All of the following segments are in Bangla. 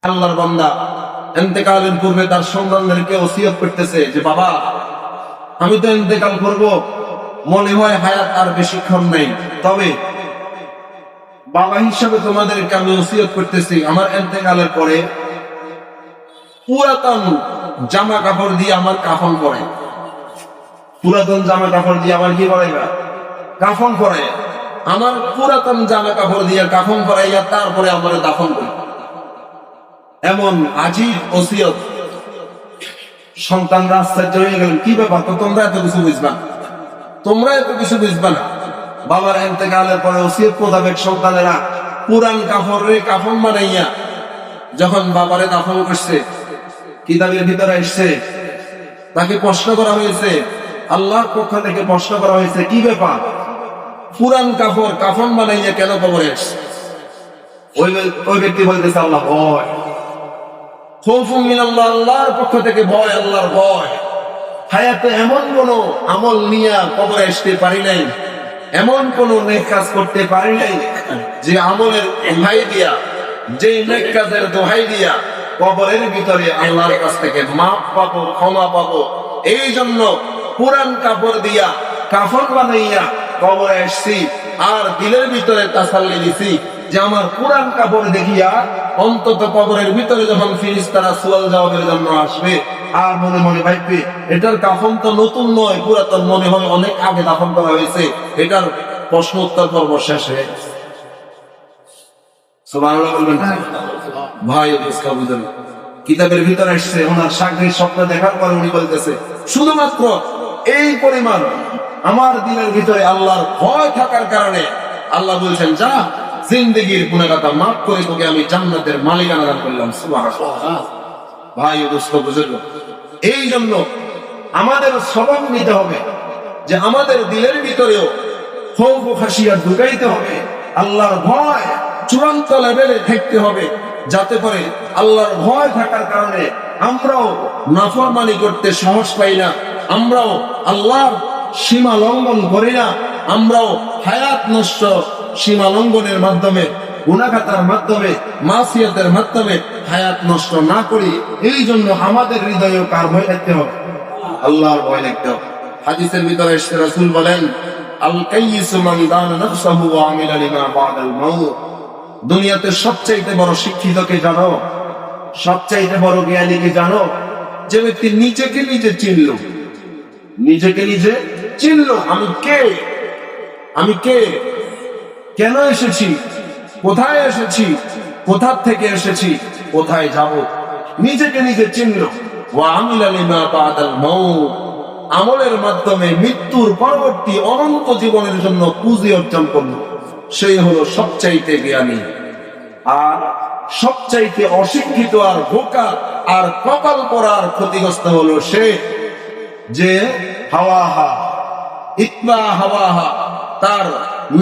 আল্লাহর বান্দা ইন্তেকালের পূর্বে তার সন্তানদেরকে ওসিয়ত করতেছে যে বাবা, আমি তো ইন্তেকাল করব, মনে হয় হায়াত আর বেশিক্ষণ নেই, তবে বাবা হিসাবে তোমাদেরকে আমি ওসিয়ত করতেছি, আমার ইন্তেকালের পরে পুরাতন জামা কাপড় দিয়ে আমার কাফন করে, পুরাতন জামা কাপড় দিয়ে আমার কি করাইবা? কাফন করে। আমার পুরাতন জামা কাপড় দিয়ে কাফন করাইয়া তারপরে আমার দাফন করি। এমন আজীব ওসিয়ত। সন্তানরা আশ্চর্য হয়ে গেলেন, কি ব্যাপার, তো তোমরা এত কিছু বুঝবা না, তোমরা এত কিছু বুঝবা না। বাবার ইন্তেকালের পরে ওসিয়ত মোতাবেক সন্তানেরা পুরান কাপড়ে কাফন বানাইয়া যখন বাবারে দাফন করছে, কিতাবের ভিতরে এসছে, তাকে প্রশ্ন করা হয়েছে, আল্লাহর পক্ষ থেকে প্রশ্ন করা হয়েছে, কি ব্যাপার, পুরান কাপড় কাফন বানাইয়া কেন কবরে এসছে? ওই ব্যক্তি বলতেছে, আল্লাহ ভয়, খৌফুম মিনাল্লাহ, আল্লাহর পক্ষ থেকে ভয়, আল্লাহর ভয়। হায়াতে এমন কোন আমল নিয়ে কবরে আসতে পারি নাই, এমন কোন নেক কাজ করতে পারি নাই যে আমলের দোহাই দিয়া, যে নেক কাজের দোহাই দিয়া কবরের ভিতরে আল্লাহর কাছ থেকে মাপ পাবো, ক্ষমা পাবো। এই জন্য পুরান কাপড় দিয়া কাফন বানাইয়া কবরে আসছি, আর দিলের ভিতরে তাসাল্লি দিছি যে আমার পুরান কাপড় দেখিয়া অন্তত কবরের ভিতরে যখন ফেরেশতারা সুয়াল জবাবের জন্য আসবে, আর মনে মনে ভাববে এটার কাফন তো নতুন নয়, পুরাতন, মনে হয় অনেক আগে দাফন করা হয়েছে, এটার প্রশ্ন উত্তর পর্ব শেষ হয়ে গেছে। সুবহানাল্লাহ বলবেন ভাই, বুঝলেন? কিতাবের ভিতরে আসছে, ওনার সাগরের স্বপ্ন দেখার পরে উনি বলতেছে, শুধুমাত্র এই পরিমাণ আমার দিলের ভিতরে আল্লাহর ভয় থাকার কারণে আল্লাহ বলছেন, যা জিন্দেগির গুনাহগাতা মাফ করে তোকে আমি জান্নাতের মালিকানা দান করলাম। সুবহানাল্লাহ। ভাই দোস্ত, বুঝলো? এই জন্য আমাদের স্বভাব নিতে হবে যে আমাদের দিলের ভিতরেও খৌফ খাশিয়া ঢুকাইতে হবে, আল্লাহর ভয় চূড়ান্ত লেভেলে থাকতে হবে, যাতে করে আল্লাহর ভয় থাকার কারণে আমরাও নাফরমানি করতে সাহস পাই না, আমরাও আল্লাহর সীমা লঙ্ঘন করি না, আমরাও হায়াত নষ্ট সীমা লঙ্ঘনের মাধ্যমে, গুনাহগাতার মাধ্যমে, মাসিয়াতের মাধ্যমে হায়াত নষ্ট না করি। এই জন্য আমাদের হৃদয়েও কার ভয় রাখতে হবে? আল্লাহর ভয় রাখতে হবে। হাদিসের ভিতরে এসে রাসূল বলেন, আল কাইয়িসু মান দানা নাফসাহু ওয়া আমিলা লিমা বাদাল মাউত। দুনিয়াতে সবচেয়ে বড় শিক্ষিত কে জানো? সবচেয়ে বড় জ্ঞানী কে জানো? যে ব্যক্তি নিজেকে নিজে চিনল, নিজেকে নিজে চিনল, আমি কে, আমি কে, কেন এসেছি, কোথায় এসেছি, কোথা থেকে এসেছি, কোথায় যাব, নিজেকে নিজে চিনল। ওয়া আমিলা লিমা বাদাল মাউত, আমলের মাধ্যমে মৃত্যুর পরবর্তী অনন্ত জীবনের জন্য পুঁজি অর্জন করল, সেই হলো সবচাইতে জ্ঞানী। আর সবচাইতে অশিক্ষিত আর বোকা আর কপাল পড়ার ক্ষতিগ্রস্ত হলো সে যে হাওয়াহা ইতবা হাওয়াহা, তার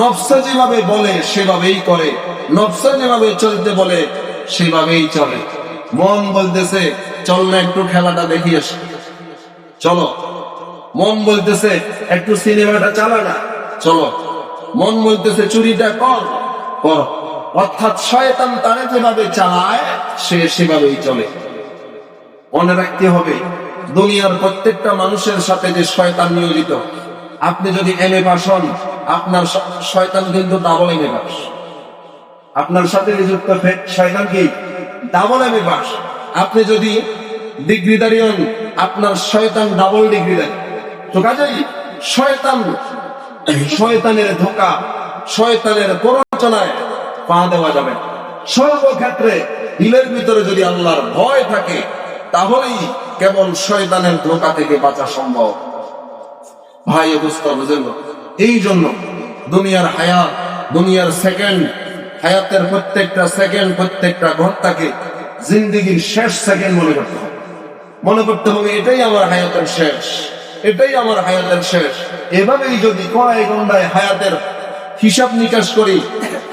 নফস যেভাবে বলে সেভাবেই করে, নফস যেভাবে চলতে বলে সেভাবেই চলে। মন বলতেছে চল না একটু খেলাটা দেখি আসি, চলো। মন বলতেছে একটু সিনেমাটা চালা না, চলো। মন বলতেছে চুরিটা কর, কর। অর্থাৎ শয়তান তারে যেভাবে চালায় সে সেভাবেই চলে। মনে রাখতে হবে, দুনিয়ার প্রত্যেকটা মানুষের সাথে যে শয়তান নিয়োজিত, আপনি যদি এমএ পাস হন, আপনার শয়তান কিন্তু ডাবল এমএ পাস। আপনার সাথে নিযুক্ত শয়তান কি? Double MA pass. আপনি যদি ডিগ্রিধারী হন, আপনার শয়তান ডাবল ডিগ্রিধারী। তো কাজেই শয়তানের ধোঁকা, শয়তানের প্ররোচনায় পা দেওয়া যাবে। সর্বক্ষেত্রে দিলের ভিতরে যদি আল্লাহর ভয় থাকে, তাহলেই কেবল শয়তানের ধোঁকা থেকে বাঁচা সম্ভব। ভাই বুঝতে বুঝলো? এই জন্য দুনিয়ার হায়াত, দুনিয়ার সেকেন্ড, হায়াতের প্রত্যেকটা সেকেন্ড, প্রত্যেকটা ঘন্টাকে জিন্দেগির শেষ সেকেন্ড মনে করতে হবে। মনে করতে হবে এটাই আমার হায়াতের শেষ, এটাই আমার হায়াতের শেষ। এভাবেই যদি কয়েক ঘন্টায় হায়াতের হিসাব নিকাশ করি,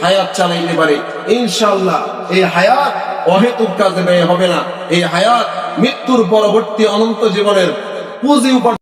হায়াত চালাইতে পারি, ইনশাআল্লাহ এই হায়াত অহেতুক কাজে ব্যয় হবে না। এই হায়াত মৃত্যুর পরবর্তী অনন্ত জীবনের পুঁজি